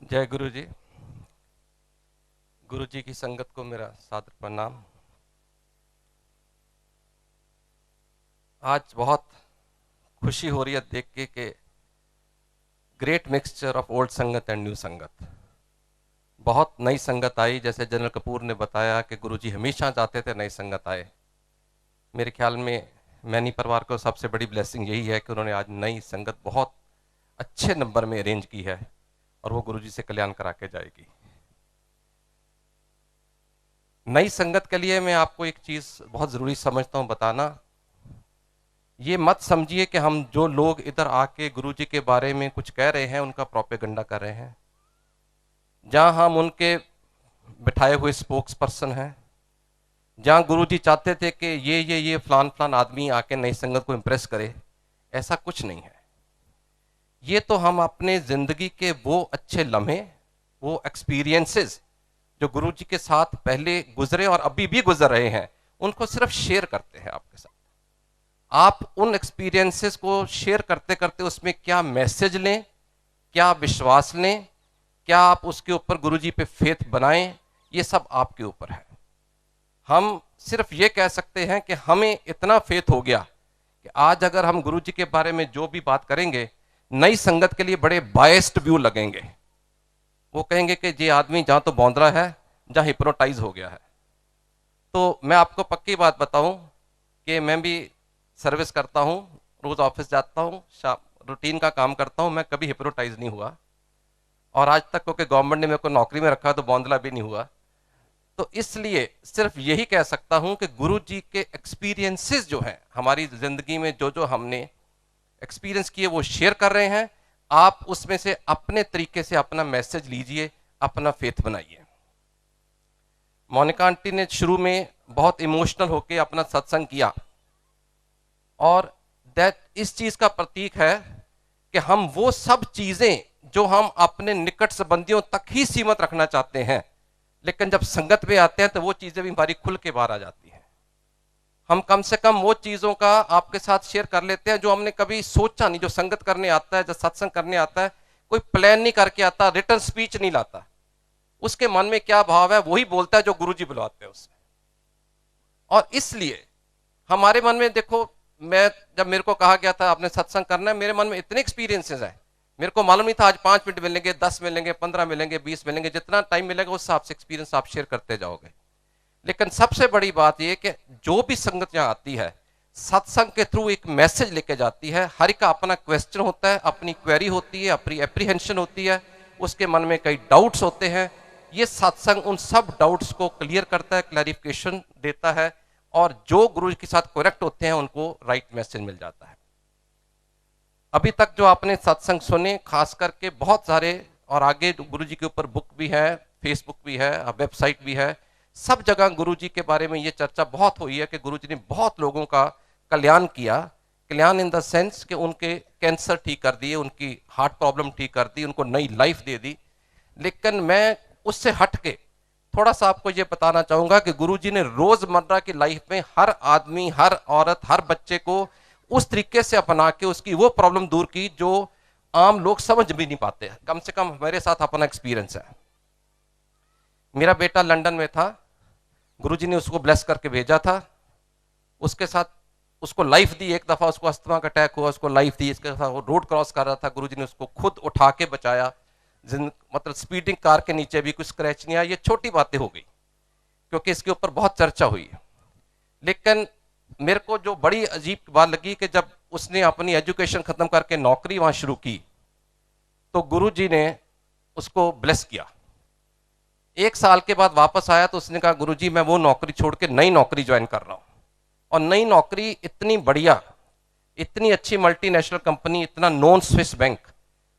जय गुरु जी। गुरु जी की संगत को मेरा सादर प्रणाम। आज बहुत खुशी हो रही है देख के कि ग्रेट मिक्सचर ऑफ ओल्ड संगत एंड न्यू संगत। बहुत नई संगत आई, जैसे जनरल कपूर ने बताया कि गुरु जी हमेशा चाहते थे नई संगत आए। मेरे ख्याल में मैनी परिवार को सबसे बड़ी ब्लेसिंग यही है कि उन्होंने आज नई संगत बहुत अच्छे नंबर में अरेंज की है और वो गुरु जी से कल्याण करा के जाएगी। नई संगत के लिए मैं आपको एक चीज बहुत जरूरी समझता हूं बताना। ये मत समझिए कि हम जो लोग इधर आके गुरु जी के बारे में कुछ कह रहे हैं उनका प्रोपेगेंडा कर रहे हैं। जहां हम उनके बिठाए हुए स्पोक्स पर्सन हैं, जहां गुरु जी चाहते थे कि ये फलान फलान आदमी आके नई संगत को इंप्रेस करे, ऐसा कुछ नहीं है। ये तो हम अपने जिंदगी के वो अच्छे लम्हे, वो एक्सपीरियंसेस जो गुरु जी के साथ पहले गुजरे और अभी भी गुजर रहे हैं, उनको सिर्फ शेयर करते हैं आपके साथ। आप उन एक्सपीरियंसेस को शेयर करते करते उसमें क्या मैसेज लें, क्या विश्वास लें, क्या आप उसके ऊपर गुरुजी पे फेथ बनाएं, ये सब आपके ऊपर है। हम सिर्फ ये कह सकते हैं कि हमें इतना फेथ हो गया कि आज अगर हम गुरुजी के बारे में जो भी बात करेंगे, नई संगत के लिए बड़े बायस्ड व्यू लगेंगे। वो कहेंगे कि ये आदमी जहां तो बौंदरा है, जहां हिप्नोटाइज हो गया है। तो मैं आपको पक्की बात बताऊं कि मैं भी सर्विस करता हूं, रोज ऑफिस जाता हूं, रूटीन का काम करता हूं, मैं कभी हिप्नोटाइज नहीं हुआ। और आज तक क्योंकि गवर्नमेंट ने मेरे को नौकरी में रखा तो बौंदला भी नहीं हुआ। तो इसलिए सिर्फ यही कह सकता हूं कि गुरु जी के एक्सपीरियंसेस जो हैं हमारी जिंदगी में, जो जो हमने एक्सपीरियंस किए वो शेयर कर रहे हैं। आप उसमें से अपने तरीके से अपना मैसेज लीजिए, अपना फेथ बनाइए। मोनिका आंटी ने शुरू में बहुत इमोशनल होकर अपना सत्संग किया और दैट इस चीज का प्रतीक है कि हम वो सब चीजें जो हम अपने निकट संबंधियों तक ही सीमित रखना चाहते हैं, लेकिन जब संगत में आते हैं तो वो चीजें भी हमारी खुल के बाहर आ जाती हैं। हम कम से कम वो चीजों का आपके साथ शेयर कर लेते हैं जो हमने कभी सोचा नहीं। जो संगत करने आता है, जो सत्संग करने आता है, कोई प्लान नहीं करके आता, रिटर्न स्पीच नहीं लाता। उसके मन में क्या भाव है वही बोलता है जो गुरुजी बुलाते हैं उससे। और इसलिए हमारे मन में देखो, मैं जब मेरे को कहा गया था आपने सत्संग करना है, मेरे मन में इतने एक्सपीरियंसेस हैं। मेरे को मालूम नहीं था आज 5 मिनट मिलेंगे, 10 मिलेंगे, 15 मिलेंगे, 20 मिलेंगे, जितना टाइम मिलेगा उस हिसाब से एक्सपीरियंस आप शेयर करते जाओगे। लेकिन सबसे बड़ी बात यह कि जो भी संगत यहां आती है, सत्संग के थ्रू एक मैसेज लेके जाती है। हर का अपना क्वेश्चन होता है, अपनी क्वेरी होती है, अपनी एप्रीहेंशन होती है, उसके मन में कई डाउट्स होते हैं। ये सत्संग उन सब डाउट्स को क्लियर करता है, क्लैरिफिकेशन देता है, और जो गुरु के साथ करेक्ट होते हैं उनको राइट मैसेज मिल जाता है। अभी तक जो आपने सत्संग सुने, खास करके बहुत सारे, और आगे गुरु जी के ऊपर बुक भी है, फेसबुक भी है, वेबसाइट भी है, सब जगह गुरु जी के बारे में ये चर्चा बहुत हुई है कि गुरु जी ने बहुत लोगों का कल्याण किया। कल्याण इन द सेंस कि उनके कैंसर ठीक कर दिए, उनकी हार्ट प्रॉब्लम ठीक कर दी, उनको नई लाइफ दे दी। लेकिन मैं उससे हट के थोड़ा सा आपको ये बताना चाहूंगा कि गुरुजी ने रोजमर्रा की लाइफ में हर आदमी, हर औरत, हर बच्चे को उस तरीके से अपना के उसकी वो प्रॉब्लम दूर की जो आम लोग समझ भी नहीं पाते। कम से कम मेरे साथ अपना एक्सपीरियंस है। मेरा बेटा लंदन में था, गुरुजी ने उसको ब्लेस करके भेजा था। उसके साथ उसको लाइफ दी। एक दफा उसको अस्थमा का अटैक हुआ, उसको लाइफ दी। इसके साथ वो रोड क्रॉस कर रहा था, गुरुजी ने उसको खुद उठा के बचाया। मतलब स्पीडिंग कार के नीचे भी कुछ स्क्रैच नहीं आया। ये छोटी बातें हो गई क्योंकि इसके ऊपर बहुत चर्चा हुई है। लेकिन मेरे को जो बड़ी अजीब बात लगी कि जब उसने अपनी एजुकेशन खत्म करके नौकरी वहां शुरू की तो गुरुजी ने उसको ब्लेस किया। 1 साल के बाद वापस आया तो उसने कहा गुरुजी मैं वो नौकरी छोड़ के नई नौकरी ज्वाइन कर रहा हूं। और नई नौकरी इतनी बढ़िया, इतनी अच्छी मल्टीनेशनल कंपनी, इतना नॉन स्विस बैंक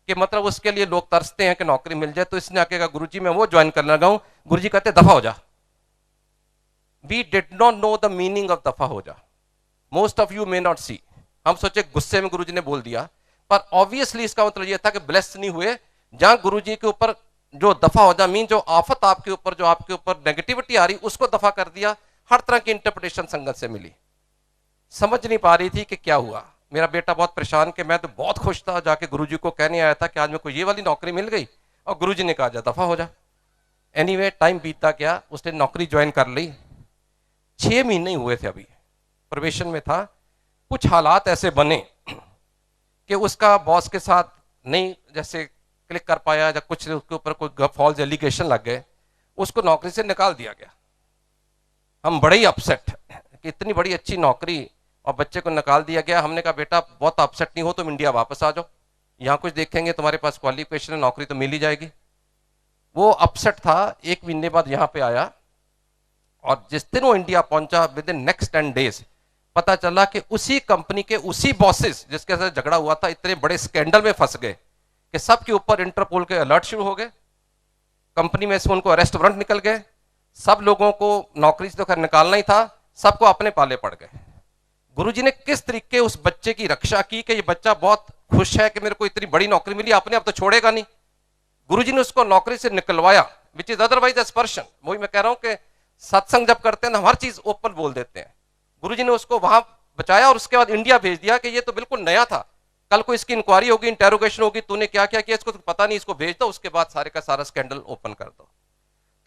कि मतलब उसके लिए लोग तरसते हैं कि नौकरी मिल जाए। तो इसने आके कहा गुरुजी मैं वो ज्वाइन करने लगा हूं। गुरुजी कहते दफा हो जा। We did not know the meaning of दफा हो जा। Most of you may not see. हम सोचे गुस्से में गुरुजी ने बोल दिया, पर ऑब्वियसली इसका मतलब यह था कि ब्लेस नहीं हुए। जहां गुरुजी के ऊपर जो दफा हो जा मीन जो आफत आपके ऊपर, जो आपके ऊपर नेगेटिविटी आ रही, उसको दफा कर दिया। हर तरह की इंटरप्रिटेशन संगत से मिली। समझ नहीं पा रही थी कि क्या हुआ। मेरा बेटा बहुत परेशान कि मैं तो बहुत खुश था, जाके गुरुजी को कहने आया था कि आज मेरे को ये वाली नौकरी मिल गई। और गुरुजी ने कहा जा दफा हो जा। एनीवे टाइम बीतता गया, उसने नौकरी ज्वाइन कर ली। 6 महीने ही हुए थे, अभी प्रोबेशन में था। कुछ हालात ऐसे बने कि उसका बॉस के साथ नहीं जैसे क्लिक कर पाया, या कुछ उसके ऊपर कोई फॉल्स एलिगेशन लग गए, उसको नौकरी से निकाल दिया गया। हम बड़े ही अपसेट कि इतनी बड़ी अच्छी नौकरी और बच्चे को निकाल दिया गया। हमने कहा बेटा बहुत अपसेट नहीं हो, तुम इंडिया वापस आ जाओ, यहाँ कुछ देखेंगे, तुम्हारे पास क्वालिफिकेशन है, नौकरी तो मिल ही जाएगी। वो अपसेट था। 1 महीने बाद यहाँ पे आया, और जिस दिन वो इंडिया पहुंचा, विद इन नेक्स्ट 10 डेज पता चला कि उसी कंपनी के उसी बॉसेस जिसके साथ झगड़ा हुआ था, इतने बड़े स्कैंडल में फंस गए कि सबके ऊपर इंटरपोल के अलर्ट शुरू हो गए। कंपनी में से उनको अरेस्ट वारंट निकल गए। सब लोगों को नौकरी से तो खैर निकालना ही था, सबको अपने पाले पड़ गए। गुरुजी ने किस तरीके उस बच्चे की रक्षा की कि ये बच्चा बहुत खुश है कि मेरे को इतनी बड़ी नौकरी मिली, अपने आप तो छोड़ेगा नहीं। गुरुजी ने उसको नौकरी से निकलवाया, विच इज अदरवाइज एस्पर्शन। वही मैं कह रहा हूं कि सत्संग जब करते हैं ना, हर चीज ओपन बोल देते हैं। गुरुजी ने उसको वहां बचाया और उसके बाद इंडिया भेज दिया कि ये तो बिल्कुल नया था, कल को इसकी इंक्वायरी होगी, इंटेरोगेशन होगी, तूने क्या क्या किया, इसको तो पता नहीं, इसको भेज दो, उसके बाद सारे का सारा स्कैंडल ओपन कर दो।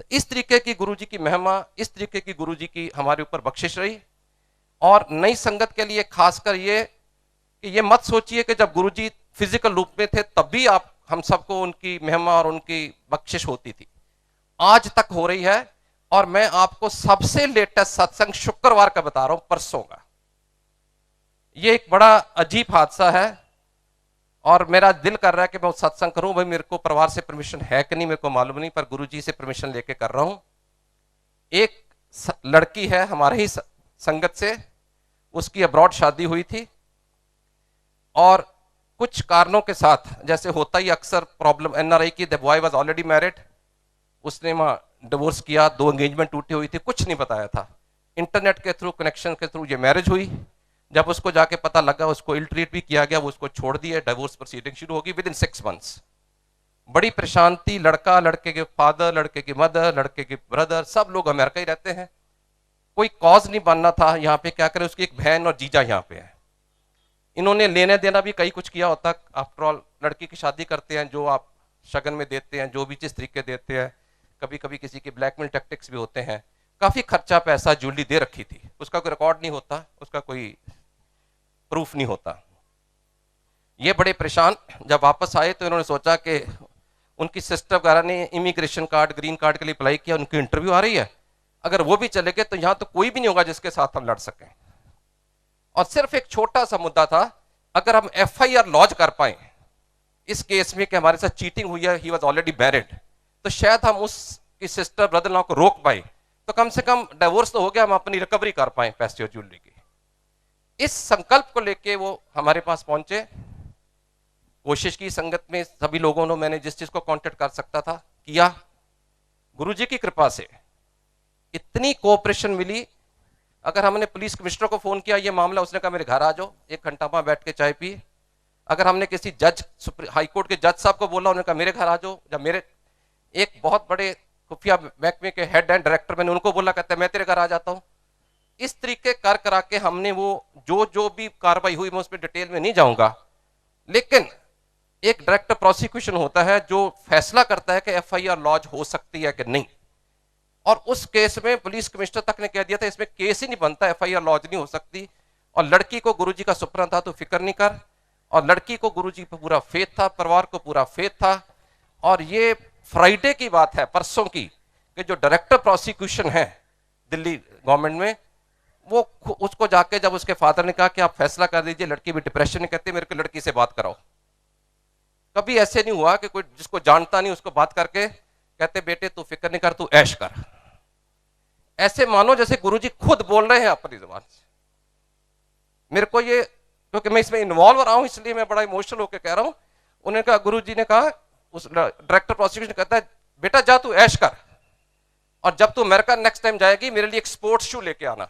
तो इस तरीके की गुरुजी की महिमा, इस तरीके की गुरुजी की हमारे ऊपर बख्शिश रही। और नई संगत के लिए खासकर ये कि ये मत सोचिए कि जब गुरुजी फिजिकल रूप में थे तब भी आप हम सबको उनकी महिमा और उनकी बख्शिश होती थी, आज तक हो रही है। और मैं आपको सबसे लेटेस्ट सत्संग शुक्रवार का बता रहा हूं, परसों का। ये एक बड़ा अजीब हादसा है और मेरा दिल कर रहा है कि मैं उस सत्संग करूं। भाई मेरे को परिवार से परमिशन है कि नहीं मेरे को मालूम नहीं, पर गुरुजी से परमिशन लेके कर रहा हूं। एक लड़की है हमारे ही संगत से, उसकी अब्रॉड शादी हुई थी और कुछ कारणों के साथ, जैसे होता ही अक्सर प्रॉब्लम एनआरआई की, the boy was already married, उसने वहां डिवोर्स किया, 2 एंगेजमेंट टूटी हुई थी, कुछ नहीं बताया था। इंटरनेट के थ्रू, कनेक्शन के थ्रू ये मैरिज हुई। जब उसको जाके पता लगा, उसको इल ट्रीट भी किया गया, वो उसको छोड़ दिया, डिवोर्स प्रोसीडिंग शुरू होगी विद इन 6 मंथ्स। बड़ी परेशान थी। लड़का, लड़के के फादर, लड़के की मदर, लड़के के ब्रदर, सब लोग अमेरिका ही रहते हैं। कोई कॉज नहीं बनना था। यहाँ पे क्या करे, उसकी एक बहन और जीजा यहाँ पे है। इन्होंने लेने देना भी कई कुछ किया होता। आफ्टर ऑल लड़की की शादी करते हैं, जो आप शगन में देते हैं, जो भी जिस तरीके देते हैं, कभी कभी किसी के ब्लैकमेल टैक्टिक्स भी होते हैं। काफी खर्चा पैसा ज्वेलरी दे रखी थी, उसका कोई रिकॉर्ड नहीं होता, उसका कोई प्रूफ नहीं होता। ये बड़े परेशान जब वापस आए तो इन्होंने सोचा कि उनकी सिस्टर वगैरह ने इमिग्रेशन कार्ड, ग्रीन कार्ड के लिए अप्लाई किया, उनकी इंटरव्यू आ रही है, अगर वो भी चले गए तो यहां तो कोई भी नहीं होगा जिसके साथ हम लड़ सकें। और सिर्फ एक छोटा सा मुद्दा था, अगर हम एफआईआर लॉन्च कर पाए इस केस में कि हमारे साथ चीटिंग हुई है, ही वाज ऑलरेडी मैरिड, तो शायद हम उसकी सिस्टर ब्रदर इन लॉ को रोक पाए, तो कम से कम डिवोर्स तो हो गया, हम अपनी रिकवरी कर पाए पैसे और ज्वेलरी की। इस संकल्प को लेके वो हमारे पास पहुंचे। कोशिश की संगत में सभी लोगों ने, मैंने जिस चीज को कांटेक्ट कर सकता था किया। गुरुजी की कृपा से इतनी कोऑपरेशन मिली। अगर हमने पुलिस कमिश्नर को फोन किया ये मामला, उसने कहा मेरे घर आ जाओ, 1 घंटा वहां बैठ के चाय पी। अगर हमने किसी जज, हाईकोर्ट के जज साहब को बोला, उन्होंने कहा मेरे घर आ जाओ। जब मेरे एक बहुत बड़े खुफिया महकमे के हेड एंड डायरेक्टर, मैंने उनको बोला, कहते हैं मैं तेरे घर आ जाता हूं। इस तरीके कर करा के हमने वो जो भी कार्रवाई हुई, मैं उसमें डिटेल में नहीं जाऊंगा, लेकिन एक डायरेक्टर प्रोसिक्यूशन होता है जो फैसला करता है कि एफआईआर लॉन्च हो सकती है कि नहीं। और उस केस में पुलिस कमिश्नर तक ने कह दिया था इसमें केस ही नहीं बनता, एफआईआर लॉन्च नहीं हो सकती। और लड़की को गुरुजी का सुपना था, तो फिक्र नहीं कर। और लड़की को गुरुजी पर पूरा फेथ था, परिवार को पूरा फेथ था। और ये फ्राइडे की बात है, परसों की, कि जो डायरेक्टर प्रोसिक्यूशन है दिल्ली गवर्नमेंट में, वो उसको जाके जब उसके फादर ने कहा कि आप फैसला कर दीजिए, लड़की भी डिप्रेशन में, कहते मेरे को लड़की से बात कराओ। कभी ऐसे नहीं हुआ कि कोई जिसको जानता नहीं उसको बात करके कहते बेटे तू फिक्र नहीं कर, तू ऐश कर। ऐसे मानो जैसे गुरुजी खुद बोल रहे हैं अपनी जुबान से। मेरे को ये, क्योंकि मैं इसमें इन्वॉल्व रहा हूं इसलिए मैं बड़ा इमोशनल होकर कह रहा हूं। उन्होंने कहा, गुरुजी ने कहा, उस डायरेक्टर प्रोसिक्यूशन कहता है बेटा जा तू ऐश कर, और जब तू अमेरिका नेक्स्ट टाइम जाएगी मेरे लिए एक स्पोर्ट्स शू लेके आना।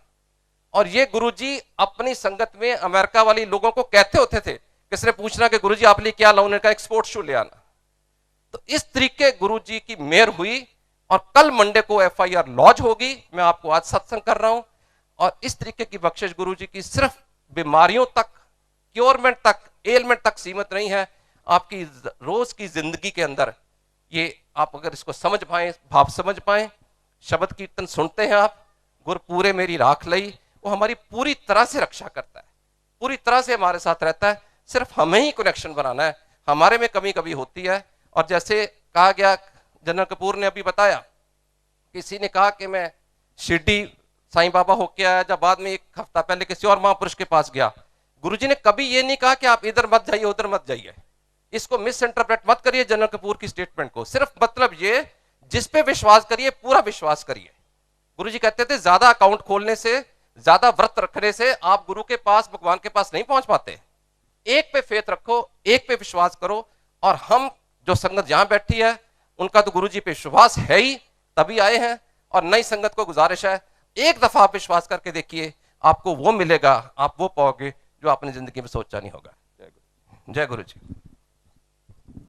और ये गुरुजी अपनी संगत में अमेरिका वाली लोगों को कहते होते थे, किसने पूछना कि गुरुजी आप लिए क्या लाऊं, उन्होंने कहा एक स्पोर्ट्स शू ले आना। तो इस तरीके गुरुजी की मेहर हुई और कल मंडे को एफआईआर लॉन्च होगी। मैं आपको आज सत्संग कर रहा हूं। और इस तरीके की बख्शिश गुरुजी की सिर्फ बीमारियों तक, क्योरमेंट तक, एलमेंट तक सीमित नहीं है, आपकी रोज की जिंदगी के अंदर ये आप अगर इसको समझ पाए, भाव समझ पाए, शब्द कीर्तन सुनते हैं आप, गुर पूरे मेरी राख लई, वो हमारी पूरी तरह से रक्षा करता है, पूरी तरह से हमारे साथ रहता है। सिर्फ हमें ही कनेक्शन बनाना है, हमारे में कमी कभी होती है। और जैसे कहा गया, जनरल कपूर ने अभी बताया, किसी ने कहा कि मैं शिरडी साईं बाबा होके आया, जब बाद में एक हफ्ता पहले किसी और महापुरुष के पास गया, गुरुजी ने कभी ये नहीं कहा कि आप इधर मत जाइए उधर मत जाइए। इसको मिस इंटरप्रेट मत करिए जनरल कपूर की स्टेटमेंट को। सिर्फ मतलब ये, जिस पे विश्वास करिए पूरा विश्वास करिए। गुरुजी कहते थे ज्यादा अकाउंट खोलने से, ज्यादा व्रत रखने से आप गुरु के पास, भगवान के पास नहीं पहुंच पाते। एक पे फेथ रखो, एक पे विश्वास करो। और हम जो संगत यहां बैठी है, उनका तो गुरुजी पे विश्वास है ही, तभी आए हैं। और नई संगत को गुजारिश है, एक दफा आप विश्वास करके देखिए, आपको वो मिलेगा, आप वो पाओगे जो आपने जिंदगी में सोचा नहीं होगा। जय गुरु जी।